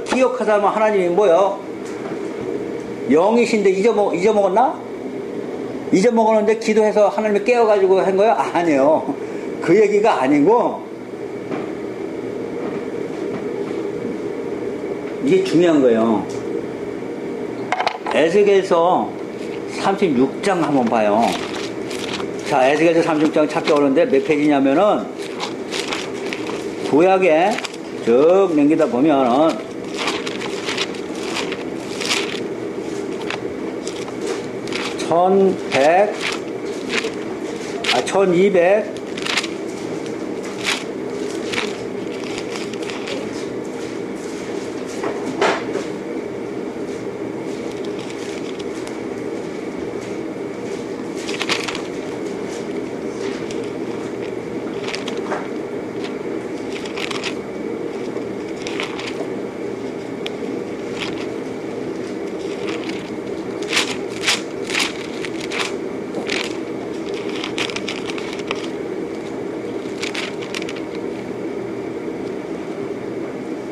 기억하자면 하나님이 뭐요? 영이신데 잊어먹었나? 잊어먹었는데 기도해서 하나님이 깨워가지고 한 거야? 아니에요. 그 얘기가 아니고, 이게 중요한 거예요. 에스겔서 36장 한번 봐요. 자, 에스겔서 36장 찾기 어려운데 몇 페이지냐면은, 구약에 쭉 넘기다 보면은, 1200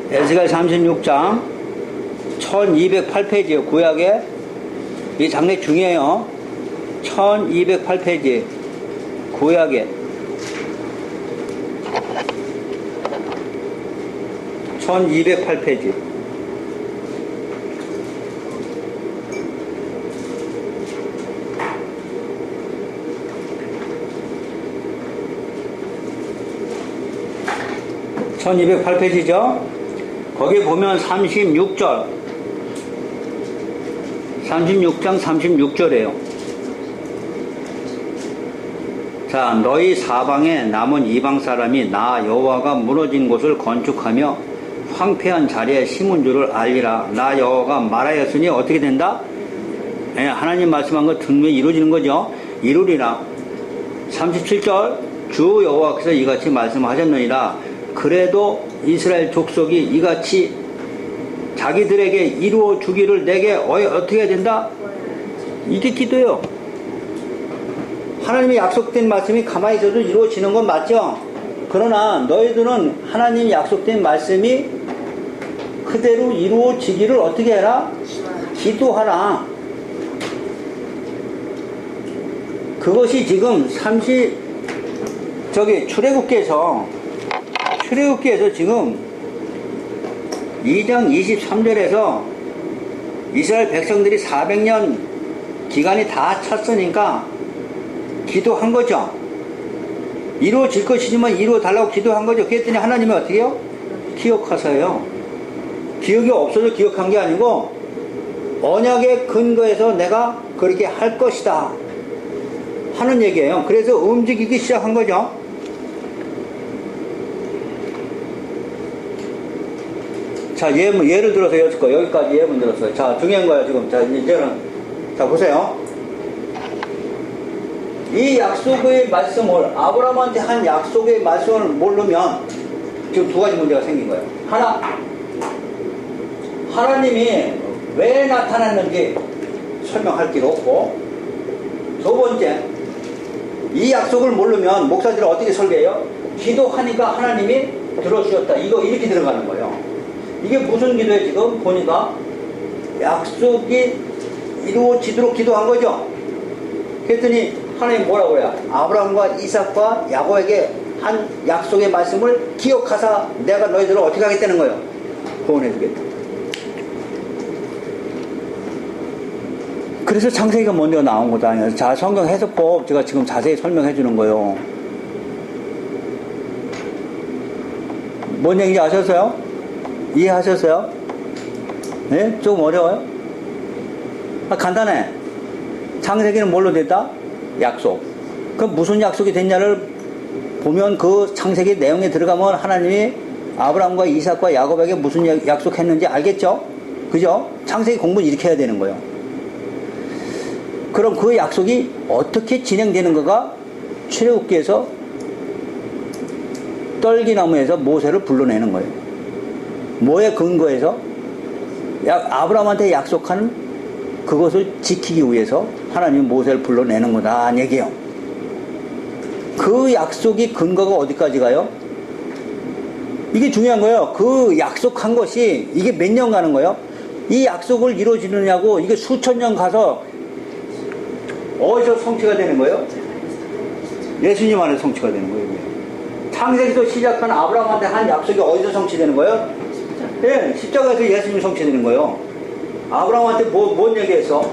에스겔 36장 1208페이지요. 구약에 이 장례 중요해요. 1208페이지 구약에 1208페이지 (1208페이지죠) 거기 보면 36절 36장 36절이에요. 자, 너희 사방에 남은 이방 사람이 나 여호와가 무너진 곳을 건축하며 황폐한 자리에 심은 줄을 알리라. 나 여호와가 말하였으니 어떻게 된다? 네, 하나님 말씀한 거 등에 이루어지는 거죠. 이루리라. 37절 주 여호와께서 이같이 말씀하셨느니라. 그래도 이스라엘 족속이 이같이 자기들에게 이루어 주기를 내게 어떻게 해야 된다? 이게 기도예요. 하나님의 약속된 말씀이 가만히 있어도 이루어지는 건 맞죠? 그러나 너희들은 하나님이 약속된 말씀이 그대로 이루어지기를 어떻게 해라? 기도하라. 그것이 지금 출애굽기에서 지금 2장 23절에서 이스라엘 백성들이 400년 기간이 다 찼으니까 기도한 거죠. 이루어질 것이지만 이루어 달라고 기도한 거죠. 그랬더니 하나님이 어떻게 해요? 기억하세요. 기억이 없어서 기억한 게 아니고 언약의 근거에서 내가 그렇게 할 것이다 하는 얘기예요. 그래서 움직이기 시작한 거죠. 자, 예를 들어서 여기까지 예문 들었어요. 자, 중요한 거예요, 지금. 자, 이제는, 자, 보세요. 이 약속의 말씀을, 아브라함한테 한 약속의 말씀을 모르면, 지금 두 가지 문제가 생긴 거예요. 하나, 하나님이 왜 나타났는지 설명할 길 없고, 두 번째, 이 약속을 모르면 목사들은 어떻게 설계해요? 기도하니까 하나님이 들어주셨다. 이거 이렇게 들어가는 거예요. 이게 무슨 기도에 지금 보니까 약속이 이루어지도록 기도한 거죠. 그랬더니 하나님 뭐라고 그래요? 아브라함과 이삭과 야곱에게 한 약속의 말씀을 기억하사 내가 너희들을 어떻게 하겠다는 거예요? 구원해 주겠다. 그래서 창세기가 먼저 나온 것도 아니에요. 자, 성경 해석법 제가 지금 자세히 설명해 주는 거예요. 뭔 얘기인지 아셨어요? 이해하셨어요? 네? 조금 어려워요? 간단해. 창세기는 뭘로 됐다? 약속. 그럼 무슨 약속이 됐냐를 보면 그 창세기 내용에 들어가면 하나님이 아브라함과 이삭과 야곱에게 무슨 약속했는지 알겠죠? 그죠? 창세기 공부는 이렇게 해야 되는 거예요. 그럼 그 약속이 어떻게 진행되는가가 출애굽기에서 떨기나무에서 모세를 불러내는 거예요. 뭐에 근거해서? 아브라함한테 약속한 그것을 지키기 위해서 하나님이 모세를 불러내는 거다 얘기예요. 그 약속이 근거가 어디까지 가요? 이게 중요한 거예요. 그 약속한 것이 이게 몇 년 가는 거예요? 이 약속을 이루어지느냐고 이게 수천 년 가서 어디서 성취가 되는 거예요? 예수님 안에 성취가 되는 거예요. 창세기도 시작한 아브라함한테 한 약속이 어디서 성취되는 거예요? 예, 십자가에서 예수님 성취되는 거예요. 아브라함한테 뭔 얘기했어?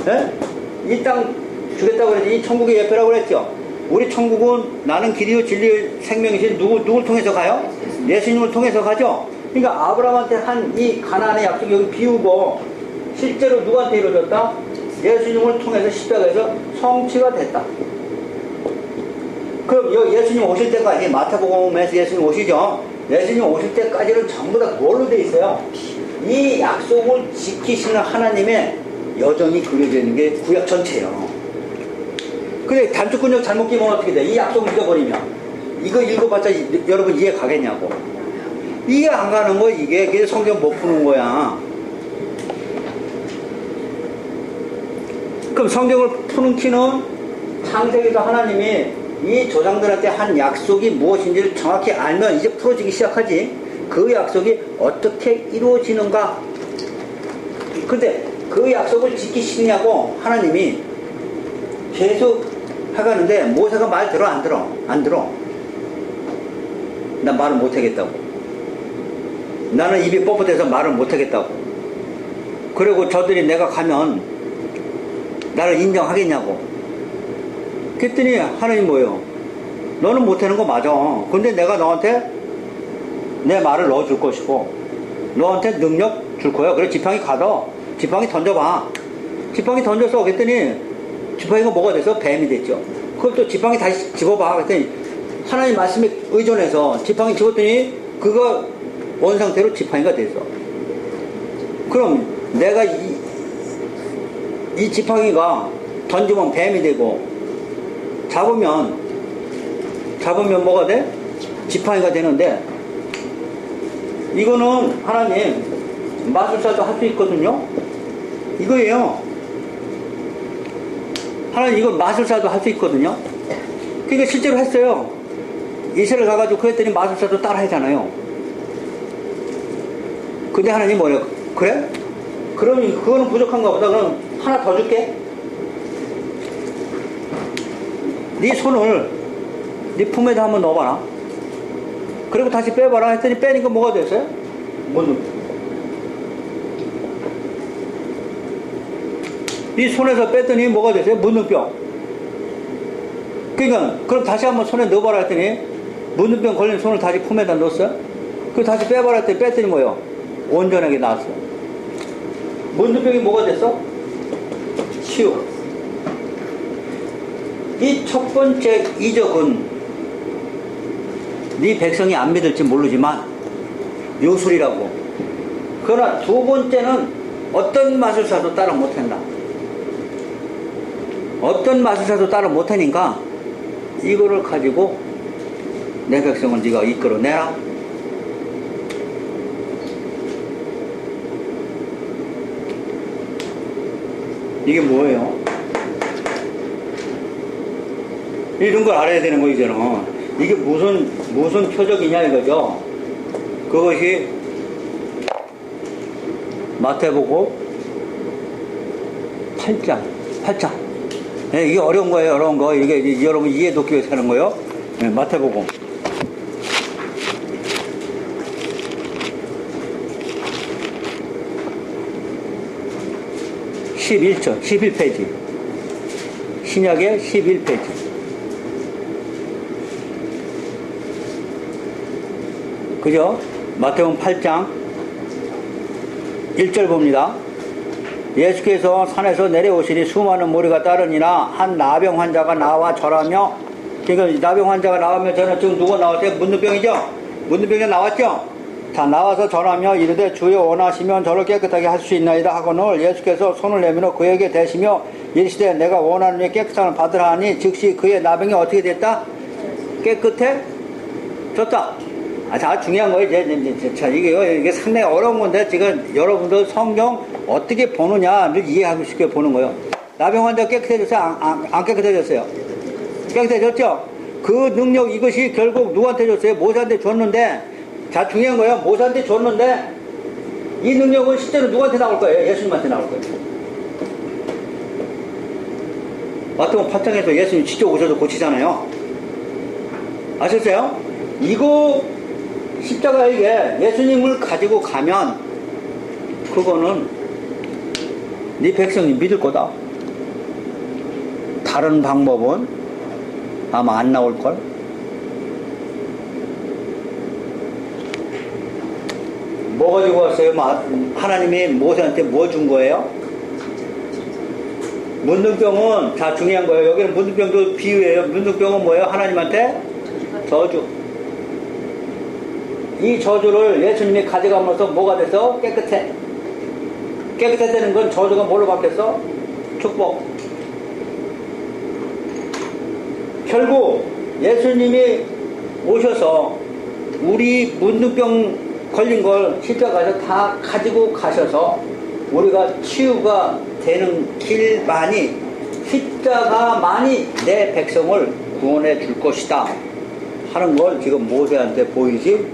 예? 이 땅 주겠다고 그랬지. 이 천국의 예표라고 그랬죠. 우리 천국은 나는 길이요 진리요 생명이신 누굴 통해서 가요? 예수님을 통해서 가죠. 그러니까 아브라함한테 한 이 가나안의 약속이 여기 비우고 실제로 누구한테 이루어졌다? 예수님을 통해서 십자가에서 성취가 됐다. 그럼 예수님 오실 때까지 마태복음에서 예수님 오시죠. 예수님 오실 때까지는 전부 다 뭘로 돼 있어요? 이 약속을 지키시는 하나님의 여정이 그려져 있는 게 구약 전체예요. 근데 단축근역 잘못 끼면 어떻게 돼? 이 약속을 잊어버리면 이거 읽어봤자 여러분 이해 가겠냐고. 이해 안 가는 거 이게 그래서 성경 못 푸는 거야. 그럼 성경을 푸는 키는 창세기에서 하나님이 이 조상들한테 한 약속이 무엇인지를 정확히 알면 이제 풀어지기 시작하지. 그 약속이 어떻게 이루어지는가. 근데 그 약속을 지키시냐고 하나님이 계속 해가는데 모세가 말 들어 안 들어? 안 들어. 난 말을 못하겠다고. 나는 입이 뻣뻣해서 말을 못하겠다고. 그리고 저들이 내가 가면 나를 인정하겠냐고. 그랬더니 하나님 뭐예요? 너는 못하는 거 맞아. 근데 내가 너한테 내 말을 넣어줄 것이고 너한테 능력 줄 거야. 그래 지팡이 가둬. 지팡이 던져봐. 지팡이 던져서 그랬더니 지팡이가 뭐가 돼서 뱀이 됐죠. 그걸 또 지팡이 다시 집어봐. 그랬더니 하나님 말씀에 의존해서 지팡이 집었더니 그거 원상태로 지팡이가 됐어. 그럼 내가 이 지팡이가 던지면 뱀이 되고 잡으면 뭐가 돼? 지팡이가 되는데 이거는 하나님 마술사도 할 수 있거든요. 이거예요. 하나님 이거 마술사도 할 수 있거든요. 그러니까 실제로 했어요. 이스라엘 가가지고 그랬더니 마술사도 따라 하잖아요. 근데 하나님 뭐래요? 그래? 그러면 그거는 부족한가 보다. 그럼 하나 더 줄게. 네 손을 네 품에다 한번 넣어봐라. 그리고 다시 빼봐라 했더니 빼니까 뭐가 됐어요? 뭐죠? 네 손에서 뺐더니 뭐가 됐어요? 문둥병. 그러니까 그럼 다시 한번 손에 넣어봐라 했더니 문둥병 걸린 손을 다시 품에다 넣었어요. 그리고 다시 빼봐라 했더니 뺐더니 뭐요? 온전하게 나왔어요. 문둥병이 뭐가 됐어? 치유. 이 첫 번째 이적은 네 백성이 안 믿을지 모르지만 요술이라고. 그러나 두 번째는 어떤 마술사도 따라 못한다. 어떤 마술사도 따라 못하니까 이거를 가지고 내 백성을 네가 이끌어내라. 이게 뭐예요? 이런 걸 알아야 되는 거 이제는. 이게 무슨 표적이냐 이거죠. 그것이 마태복음 8장. 네, 이게 어려운 거예요, 어려운 거. 이게 여러분 이해 돕기 위해서 하는 거예요. 네, 마태복음. (11절) 11페이지. 신약의 11페이지. 그죠? 마태복음 8장 1절 봅니다. 예수께서 산에서 내려오시니 수많은 무리가 따르니라. 한 나병 환자가 나와 절하며, 그러니까 나병 환자가 나오면 저는 지금 누가 나왔어요? 문둥병이죠? 문둥병이 나왔죠? 다 나와서 절하며 이르되 주여 원하시면 저를 깨끗하게 할 수 있나이다 하거늘 예수께서 손을 내밀어 그에게 대시며 이르시되 내가 원하는 깨끗함을 받으라 하니 즉시 그의 나병이 어떻게 됐다? 깨끗해? 졌다. 자, 중요한 거예요. 이게 상당히 어려운 건데, 지금 여러분들 성경 어떻게 보느냐를 이해하고 싶게 보는 거예요. 나병 환자 깨끗해졌어요? 안 깨끗해졌어요? 깨끗해졌죠? 그 능력 이것이 결국 누구한테 줬어요? 모세한테 줬는데, 자, 중요한 거예요. 모세한테 줬는데 이 능력은 실제로 누구한테 나올 거예요? 예수님한테 나올 거예요. 마태복음 8장에서 예수님 직접 오셔서 고치잖아요. 아셨어요? 이거 십자가에 예수님을 가지고 가면 그거는 네 백성이 믿을 거다. 다른 방법은 아마 안 나올걸? 뭐 가지고 왔어요? 하나님이 모세한테 뭐 준 거예요? 문둥병은, 자, 중요한 거예요. 여기는 문둥병도 비유예요. 문둥병은 뭐예요? 하나님한테 저주. 이 저주를 예수님이 가져가면서 뭐가 돼서 깨끗해. 깨끗해지는 건 저주가 뭘로 바뀌었어? 축복. 결국 예수님이 오셔서 우리 문둥병 걸린 걸 십자가에서 다 가지고 가셔서 우리가 치유가 되는 길만이, 십자가만이 내 백성을 구원해 줄 것이다 하는 걸 지금 모세한테 보이지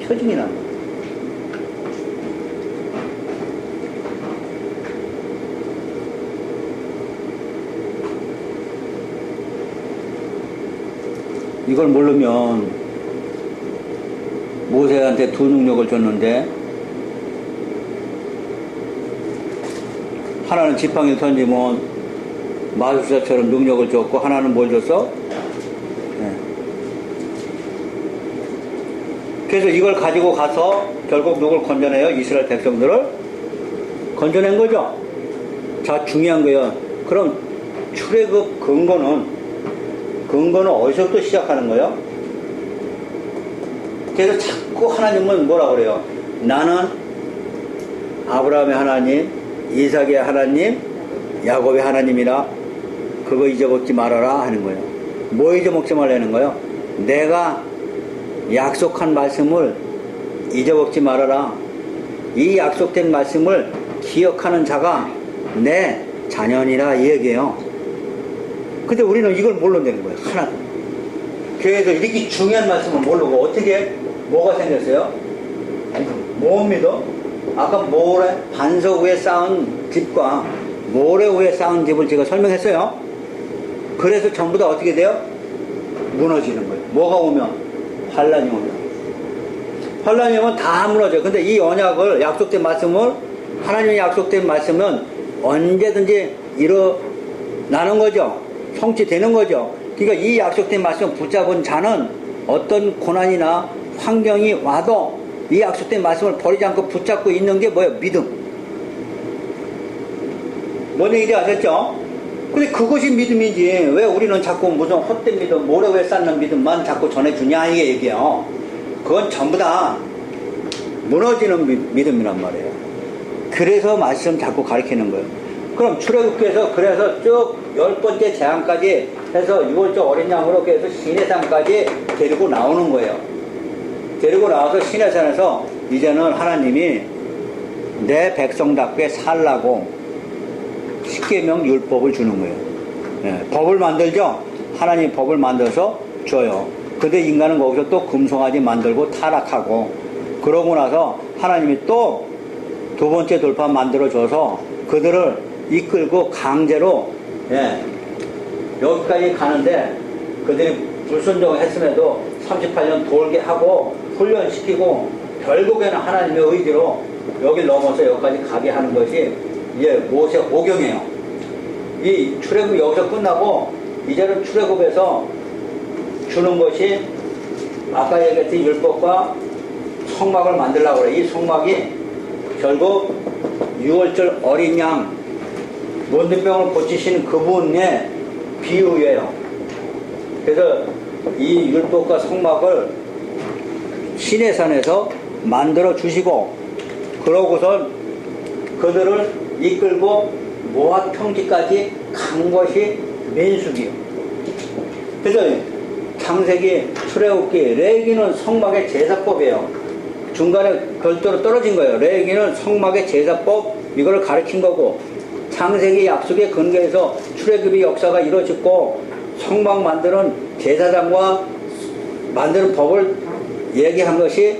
표징이 납니다. 이걸 모르면 모세한테 두 능력을 줬는데 하나는 지팡이를 던지면 마술사처럼 능력을 줬고 하나는 뭘 줬어? 네. 그래서 이걸 가지고 가서 결국 누굴 건져내요? 이스라엘 백성들을 건져낸 거죠. 자, 중요한 거예요. 그럼 출애굽 근거는 어디서부터 시작하는 거예요? 그래서 자꾸 하나님은 뭐라 그래요? 나는 아브라함의 하나님, 이삭의 하나님, 야곱의 하나님이라 그거 잊어먹지 말아라 하는 거예요. 뭐 잊어먹지 말라는 거예요? 내가 약속한 말씀을 잊어먹지 말아라. 이 약속된 말씀을 기억하는 자가 내 자녀니라 이 얘기예요. 근데 우리는 이걸 모른다는 거예요. 하나. 그래서 이렇게 중요한 말씀을 모르고 어떻게 뭐가 생겼어요? 못 믿어? 아까 모래 반석 위에 쌓은 집과 모래 위에 쌓은 집을 제가 설명했어요. 그래서 전부 다 어떻게 돼요? 무너지는 거예요. 뭐가 오면? 환란이 오면. 환란이 오면 다 무너져요. 근데 이 언약을, 약속된 말씀을, 하나님의 약속된 말씀은 언제든지 일어나는 거죠. 성취되는 거죠. 그러니까 이 약속된 말씀 붙잡은 자는 어떤 고난이나 환경이 와도 이 약속된 말씀을 버리지 않고 붙잡고 있는 게 뭐예요? 믿음. 뭔 얘기인지 아셨죠? 근데 그것이 믿음이지 왜 우리는 자꾸 무슨 헛된 믿음, 모래 위에 쌓는 믿음만 자꾸 전해주냐 이게 얘기예요. 그건 전부 다 무너지는 믿음이란 말이에요. 그래서 말씀 자꾸 가르치는 거예요. 그럼 출애굽기에서 그래서 쭉 10번째 재앙까지 해서 6월절 어린 양으로 해서 시내산까지 데리고 나오는 거예요. 데리고 나와서 시내산에서 이제는 하나님이 내 백성답게 살라고 십계명 율법을 주는 거예요. 네, 법을 만들죠. 하나님 법을 만들어서 줘요. 근데 인간은 거기서 또 금송아지 만들고 타락하고 그러고 나서 하나님이 또 두 번째 돌파 만들어줘서 그들을 이끌고 강제로 여기까지 가는데 그들이 불순종을 했음에도 38년 돌게 하고 훈련시키고 결국에는 하나님의 의지로 여길 넘어서 여기까지 가게 하는 것이 모세 오경이에요. 이 출애굽이 여기서 끝나고 이제는 출애굽에서 주는 것이 아까 얘기했던 율법과 성막을 만들려고 그래. 이 성막이 결국 6월절 어린 양 문둥병을 고치시는 그분의 비유예요. 그래서 이 율법과 성막을 시내산에서 만들어 주시고 그러고선 그들을 이끌고 모압 평지까지 간 것이 민수기요. 그래서 창세기, 출애굽기, 레위기는 성막의 제사법이에요. 중간에 별도로 떨어진 거예요. 레위기는 성막의 제사법 이걸 가르친 거고 창세기 약속의 근거에서 출애굽의 역사가 이루어졌고 성막 만드는 제사장과 만드는 법을 얘기한 것이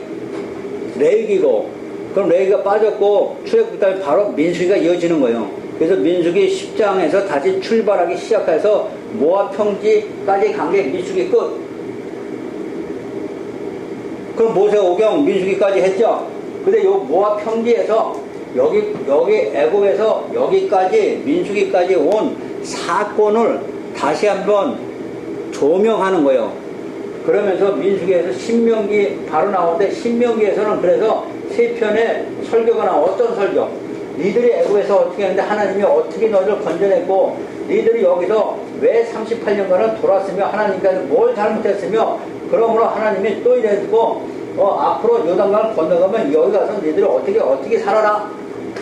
레위기고, 그럼 레위기가 빠졌고 출애굽 다음에 바로 민수기가 이어지는 거예요. 그래서 민수기 10장에서 다시 출발하기 시작해서 모압 평지까지 간 게 민수기 끝. 그럼 모세 오경 민수기까지 했죠. 근데 요 모압 평지에서 여기 애굽에서 여기까지 민수기까지 온 사건을 다시 한번 조명하는 거예요. 그러면서 민수기에서 신명기 바로 나오는데, 신명기에서는 그래서 세 편의 설교가 나와. 어떤 설교? 니들이 애굽에서 어떻게 했는데 하나님이 어떻게 너희를 건져냈고, 니들이 여기서 왜 38년간을 돌았으며 하나님께서 뭘 잘못했으며, 그러므로 하나님이 또 이래두고 앞으로 요단강을 건너가면 여기 가서 니들이 어떻게 살아라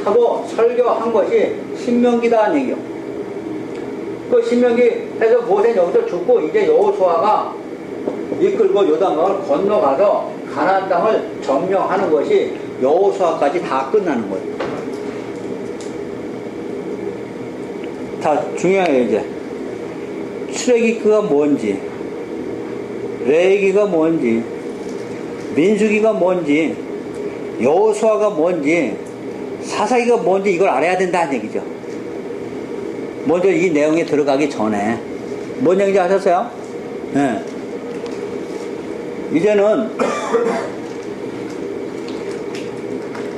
하고 설교한 것이 신명기다는 얘기요. 그 신명기 해서 모세는 여기서 죽고 이제 여호수아가 이끌고 요단강을 건너가서 가나안 땅을 점령하는 것이 여호수아까지 다 끝나는 거예요. 다 중요해요. 이제 출애굽기가 뭔지, 레위기가 뭔지, 민수기가 뭔지, 여호수아가 뭔지, 사사기가 뭔지 이걸 알아야 된다는 얘기죠. 먼저 이 내용에 들어가기 전에 뭔 얘기인지 아셨어요? 네. 이제는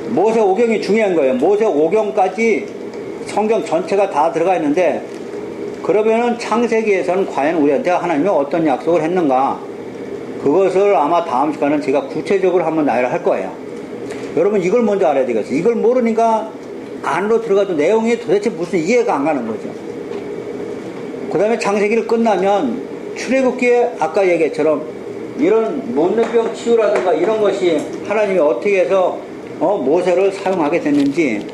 모세 오경이 중요한 거예요. 모세 오경까지 성경 전체가 다 들어가 있는데, 그러면은 창세기에서는 과연 우리한테 하나님이 어떤 약속을 했는가, 그것을 아마 다음 시간은 제가 구체적으로 한번 나열을 할 거예요. 여러분 이걸 먼저 알아야 되겠어요. 이걸 모르니까 안으로 들어가도 내용이 도대체 무슨 이해가 안 가는 거죠. 그 다음에 창세기를 끝나면 출애굽기에 아까 얘기했처럼 이런 문둥병 치유라든가 이런 것이 하나님이 어떻게 해서 모세를 사용하게 됐는지,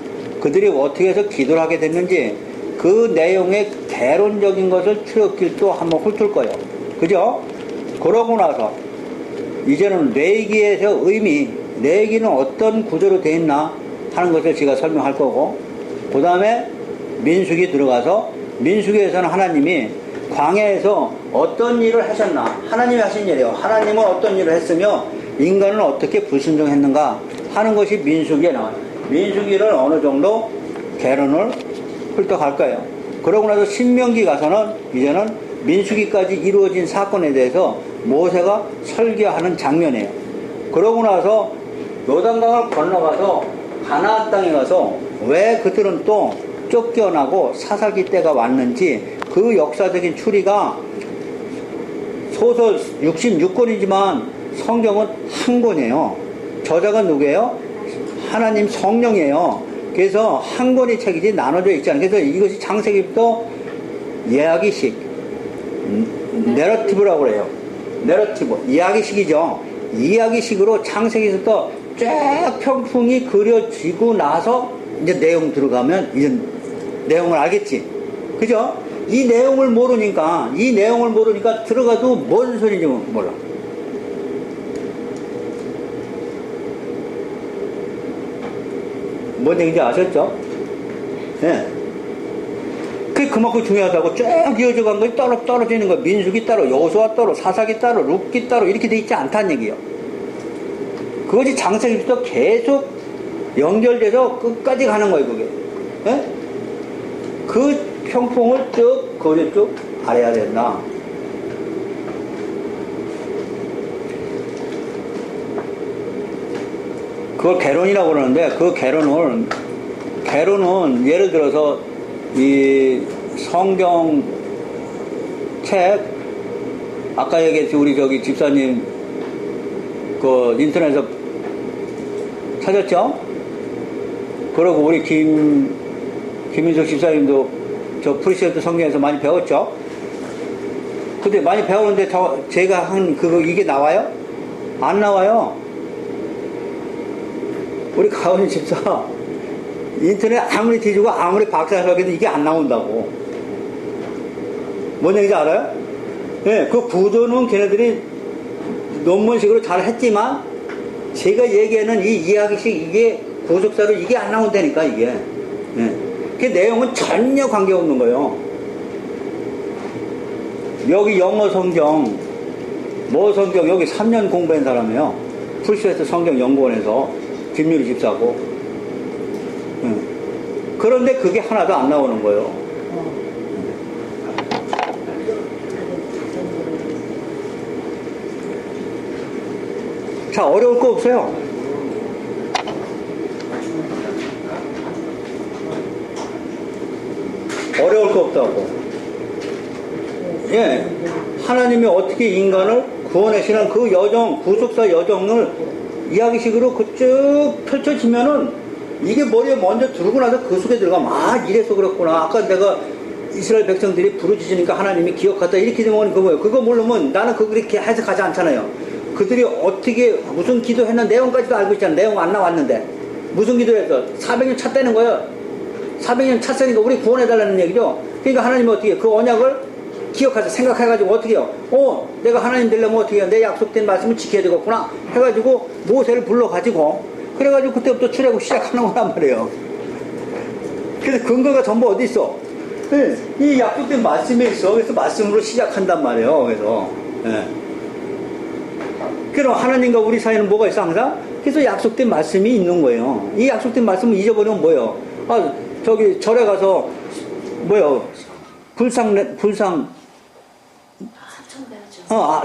그들이 어떻게 해서 기도를 하게 됐는지, 그 내용의 개론적인 것을 출애굽기를 또 한번 훑을 거예요. 그죠? 그러고 나서 이제는 레위기에서 레위기는 어떤 구조로 되어 있나 하는 것을 제가 설명할 거고, 그 다음에 민수기 들어가서 민수기에서는 하나님이 광야에서 어떤 일을 하셨나, 하나님이 하신 일이에요. 하나님은 어떤 일을 했으며 인간은 어떻게 불순종했는가 하는 것이 민수기에 나와요. 민수기를 어느 정도 개론을 훑어갈 거예요. 그러고 나서 신명기 가서는 이제는 민수기까지 이루어진 사건에 대해서 모세가 설교하는 장면이에요. 그러고 나서 요단강을 건너가서 가나안 땅에 가서 왜 그들은 또 쫓겨나고 사사기 때가 왔는지, 그 역사적인 추리가 소설 66권이지만 성경은 한 권이에요. 저자가 누구예요? 하나님 성령이에요. 그래서 한 권의 책이지 나눠져 있지 않아요. 그래서 이것이 창세기부터 이야기식, 내러티브라고 그래요. 내러티브, 이야기식이죠. 이야기식으로 창세기부터 쫙 평풍이 그려지고 나서 이제 내용 들어가면 이제 내용을 알겠지. 그죠? 이 내용을 모르니까 들어가도 뭔 소리인지 몰라. 뭔 얘기인지 아셨죠? 네. 그게 그만큼 중요하다고. 쭉 이어져 간 것이 떨어지는 거. 민수기 따로, 여호수아 따로, 사사기 따로, 룻기 따로 이렇게 돼 있지 않다는 얘기예요. 그것이 창세기부터 계속 연결돼서 끝까지 가는 거예요, 그게. 네? 그 평풍을 그걸 쭉 알아야 된다. 그걸 개론이라고 그러는데, 그 개론은 예를 들어서 이 성경 책, 아까 얘기했지, 우리 저기 집사님 그 인터넷에서 찾았죠? 그리고 우리 김민석 집사님도 저 프리시어트 성경에서 많이 배웠죠? 근데 많이 배우는데 제가 한 이게 나와요? 안 나와요. 우리 가은이 집사 인터넷 아무리 뒤지고 아무리 박사를 해도 이게 안 나온다고. 뭔 얘기인지 알아요? 네, 그 구조는 걔네들이 논문식으로 잘 했지만 제가 얘기하는 이 이야기식, 이게 고속사로 이게 안 나온다니까, 이게. 네. 그 내용은 전혀 관계없는 거예요. 여기 영어 성경, 뭐 성경, 여기 3년 공부한 사람이에요. 풀스웨트 성경연구원에서 김유리 집사고. 그런데 그게 하나도 안 나오는 거예요. 자, 어려울 거 없어요. 어려울 거 없다고. 예. 하나님이 어떻게 인간을 구원하시는 그 여정, 구속사 여정을 이야기식으로 그 쭉 펼쳐지면은 이게 머리에 먼저 들고 나서 그 속에 들어가면, 아, 이래서 그렇구나. 아까 내가 이스라엘 백성들이 부르짖으니까 하나님이 기억하다. 이렇게 되면 그거 뭐예요? 그거 모르면 나는 그렇게 해석하지 않잖아요. 그들이 어떻게, 무슨 기도했나 내용까지도 알고 있잖아. 내용 안 나왔는데. 무슨 기도했어? 400년 찼다는 거예요. 400년 찼으니까 우리 구원해달라는 얘기죠. 그러니까 하나님이 어떻게 그 언약을 기억하자 생각해가지고 어떻게 해요? 내가 하나님 되려면 어떻게 해요? 내 약속된 말씀을 지켜야 되겠구나 해가지고 모세를 불러가지고 그래가지고 그때부터 출애굽 시작하는 거란 말이에요. 그래서 근거가 전부 어디 있어? 네, 이 약속된 말씀에 있어. 그래서 말씀으로 시작한단 말이에요. 그래서 네. 그럼 하나님과 우리 사이에는 뭐가 있어 항상? 그래서 약속된 말씀이 있는 거예요. 이 약속된 말씀을 잊어버리면 뭐예요? 저기 절에 가서 뭐예요? 불상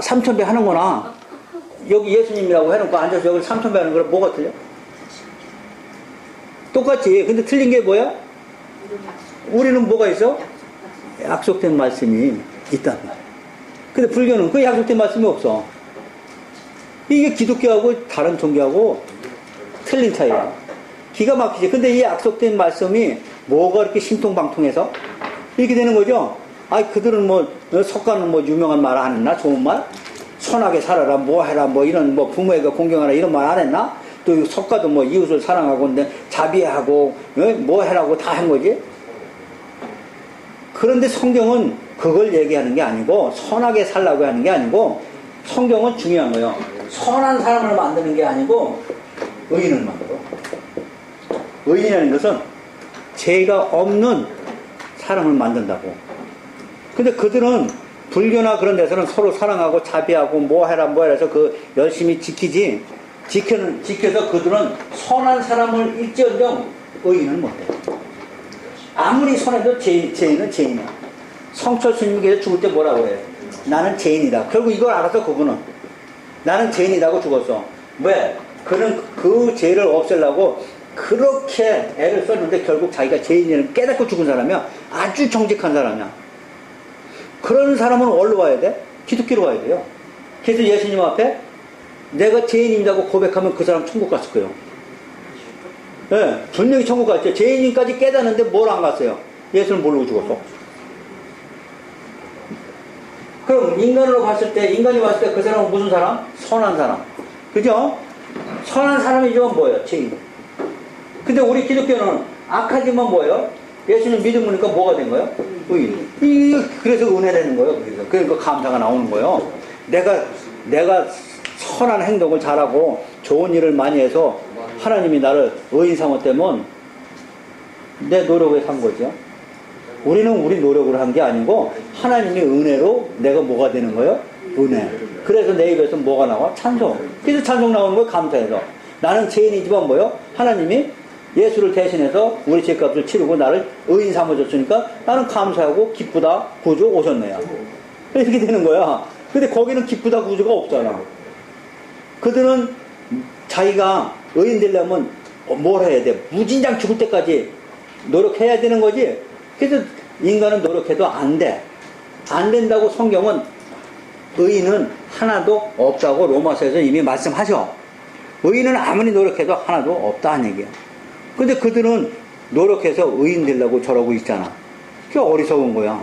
삼천배 하는구나. 여기 예수님이라고 해놓고 앉아서 여기 삼천배 하는 거랑 뭐가 틀려? 똑같지. 근데 틀린 게 뭐야? 우리는 뭐가 있어? 약속된 말씀이 있단 말이야. 근데 불교는 그 약속된 말씀이 없어. 이게 기독교하고 다른 종교하고 틀린 차이야. 기가 막히지. 근데 이 약속된 말씀이 뭐가 이렇게 신통방통해서 이렇게 되는 거죠? 그들은 석가는 유명한 말 안 했나? 좋은 말? 선하게 살아라, 뭐 해라, 이런, 부모에게 공경하라, 이런 말 안 했나? 또 석가도 이웃을 사랑하고, 근데 자비하고, 뭐 해라고 다 한 거지? 그런데 성경은 그걸 얘기하는 게 아니고, 선하게 살라고 하는 게 아니고, 성경은 중요한 거예요. 선한 사람을 만드는 게 아니고, 의인을 만들어. 의인이라는 것은 죄가 없는 사람을 만든다고. 근데 그들은 불교나 그런 데서는 서로 사랑하고 자비하고 뭐 해라 해서 그 열심히 지키지. 지켜서 그들은 선한 사람을 일지언정 의인은 못해. 아무리 선해도 죄인은 죄인이야. 성철 스님께서 죽을 때 뭐라고 해? 나는 죄인이다. 결국 이걸 알아서 그분은 나는 죄인이라고 죽었어. 왜? 그는 그 죄를 없애려고 그렇게 애를 썼는데 결국 자기가 죄인이라는 깨닫고 죽은 사람이야. 아주 정직한 사람이야. 그런 사람은 어디로 와야 돼? 기독교로 와야 돼요. 그래서 예수님 앞에 내가 죄인이라고 고백하면 그 사람 천국 갔을 거예요. 네, 분명히 천국 갔죠. 죄인까지 깨닫는데 뭘 안 갔어요? 예수를 모르고 죽었어. 그럼 인간이 봤을 때 그 사람은 무슨 사람? 선한 사람. 그죠? 선한 사람이지만 뭐예요? 죄인. 근데 우리 기독교는 악하지만 뭐예요? 예수님 믿으니까 뭐가 된 거예요? 의인. 그래서 은혜라는 거예요. 그러니까 감사가 나오는 거예요. 내가 선한 행동을 잘하고 좋은 일을 많이 해서 하나님이 나를 의인 삼았다면 내 노력에 산 거죠. 우리는 우리 노력으로 한 게 아니고 하나님의 은혜로 내가 뭐가 되는 거예요? 은혜. 그래서 내 입에서 뭐가 나와? 찬송. 그래서 찬송 나오는 거예요. 감사해서. 나는 죄인이지만 뭐예요? 하나님이 예수를 대신해서 우리 죄값을 치르고 나를 의인 삼아줬으니까 나는 감사하고 기쁘다 구주 오셨네요. 이렇게 되는 거야. 근데 거기는 기쁘다 구주가 없잖아. 그들은 자기가 의인 되려면 뭘 해야 돼? 무진장 죽을 때까지 노력해야 되는 거지. 그래서 인간은 노력해도 안 돼. 안 된다고 성경은 의인은 하나도 없다고 로마서에서 이미 말씀하셔. 의인은 아무리 노력해도 하나도 없다는 얘기야. 근데 그들은 노력해서 의인 되려고 저러고 있잖아. 그게 어리석은 거야.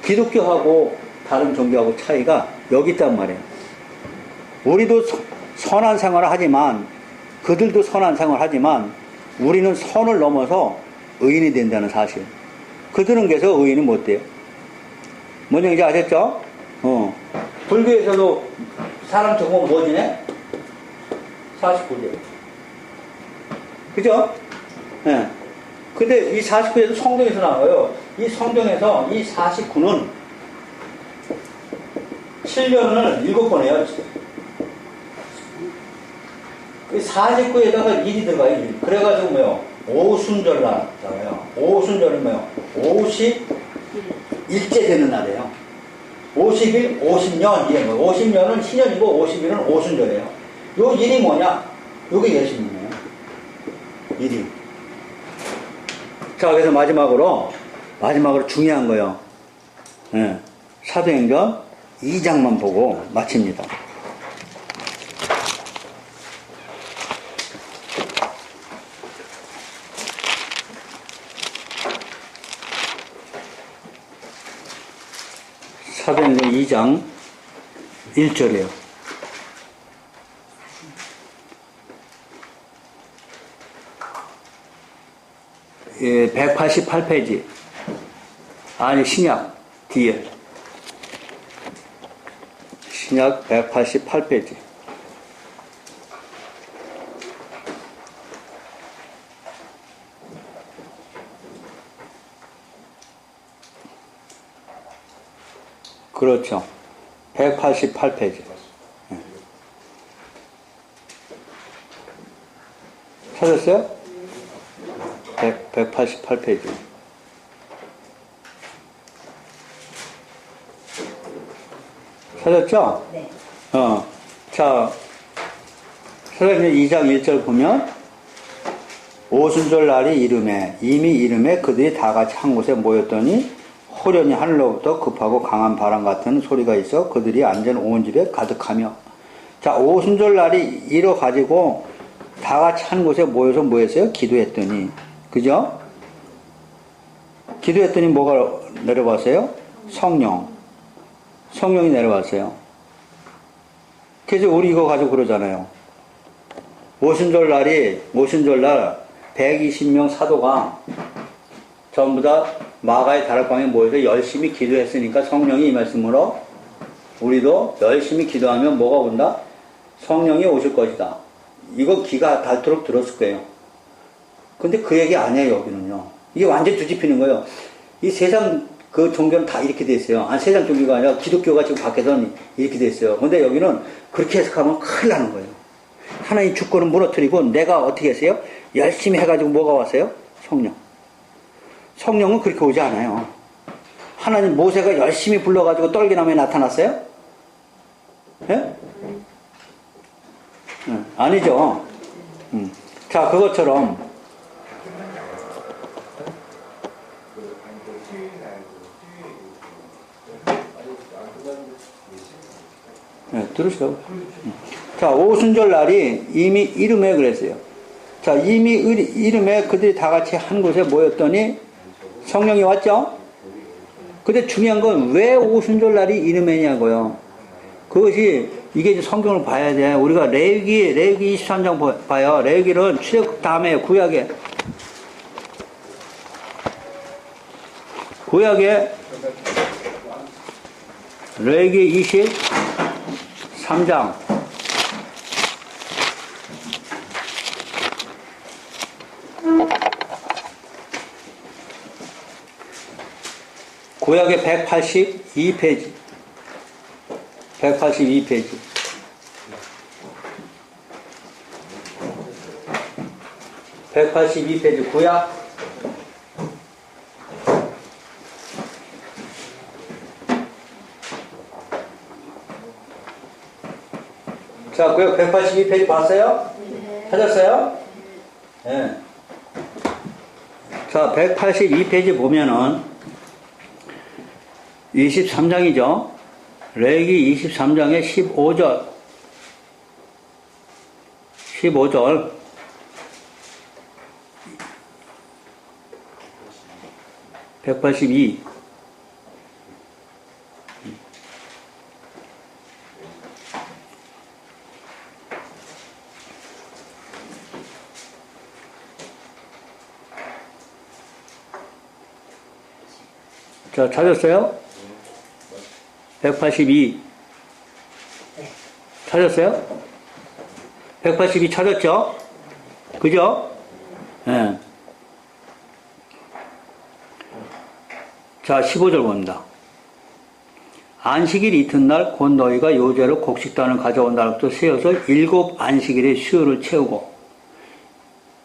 기독교하고 다른 종교하고 차이가 여기 있단 말이야. 우리도 선한 생활을 하지만 그들도 선한 생활을 하지만 우리는 선을 넘어서 의인이 된다는 사실. 그들은 그래서 의인이 못 돼요. 뭔 얘기인지 아셨죠? 불교에서도 사람 죽으면 뭐 지내? 49제. 그죠? 예. 네. 근데 이 49제도 성경에서 나와요. 이 성경에서 이 49는 7년을 7번 해요. 49에다가 1이 들어가요. 1. 그래가지고 뭐요? 오순절 날잖아요. 오순절은 뭐요? 51째 되는 날이에요. 50일, 50년, 이게 뭐 50년은 신년이고 50일은 오순절이에요. 요 일이 뭐냐? 요게 예수님이에요. 일이. 자, 그래서 마지막으로 중요한 거요. 예, 사도행전 2장만 보고 마칩니다. 사도행전 2장 1절이에요. 예, 188페이지. 아니, 신약 뒤에. 신약 188페이지. 그렇죠. 188페이지. 찾았어요? 188페이지. 찾았죠? 네. 자, 사도행전 2장 1절 보면, 오순절 날이 이름에, 이미 이름에 그들이 다 같이 한 곳에 모였더니, 호련히 하늘로부터 급하고 강한 바람 같은 소리가 있어 그들이 앉은 온 집에 가득하며. 자, 오순절 날이 이뤄가지고 다 같이 한 곳에 모여서 뭐 했어요? 기도했더니. 그죠? 기도했더니 뭐가 내려왔어요? 성령이 내려왔어요. 그래서 우리 이거 가지고 그러잖아요. 오순절 날 120명 사도가 전부 다 마가의 다락방에 모여서 열심히 기도했으니까 성령이 임했으므로 우리도 열심히 기도하면 뭐가 온다? 성령이 오실 것이다. 이거 귀가 닳도록 들었을 거예요. 근데 그 얘기 아니에요, 여기는요. 이게 완전 뒤집히는 거예요. 이 세상 그 종교는 다 이렇게 돼 있어요. 아니, 세상 종교가 아니라 기독교가 지금 밖에서는 이렇게 돼 있어요. 근데 여기는 그렇게 해석하면 큰일 나는 거예요. 하나님 주권을 무너뜨리고 내가 어떻게 했어요? 열심히 해가지고 뭐가 왔어요? 성령은 그렇게 오지 않아요. 하나님 모세가 열심히 불러가지고 떨기나무에 나타났어요? 예? 아니죠. 자, 그것처럼 들으세요. 자, 오순절 날이 이미 이름에 그랬어요. 자, 이미 이름에 그들이 다 같이 한 곳에 모였더니 성령이 왔죠? 근데 중요한 건 왜 오순절 날이 이름에냐고요. 그것이, 이게 이제 성경을 봐야 돼. 우리가 레위기 23장 봐요. 레위기는 출애굽 다음에 구약에 레위기 23장 구약의 182페이지. 182페이지. 구약. 자, 구약 182페이지 봤어요? 네. 찾았어요? 네. 자, 182페이지 보면은 23장이죠. 레위기 23장의 15절. 182. 자, 찾았어요? 182. 찾았어요? 182 찾았죠? 그죠? 예. 네. 자, 15절 봅니다. 안식일 이튿날 곧 너희가 요제로 곡식단을 가져온 날부터 세어서 7 안식일의 수요를 채우고.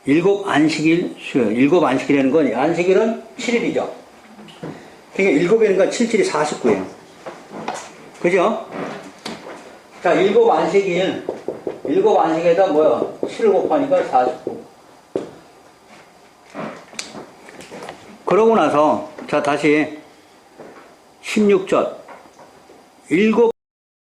7 안식일 수요. 7 안식일이라는 건 안식일은 7일이죠. 그러니까 7일이니까 77이 49예요. 그죠? 자, 7 안식일. 7 안식에다 뭐야? 7을 곱하니까 49. 그러고 나서 자 다시 16절 7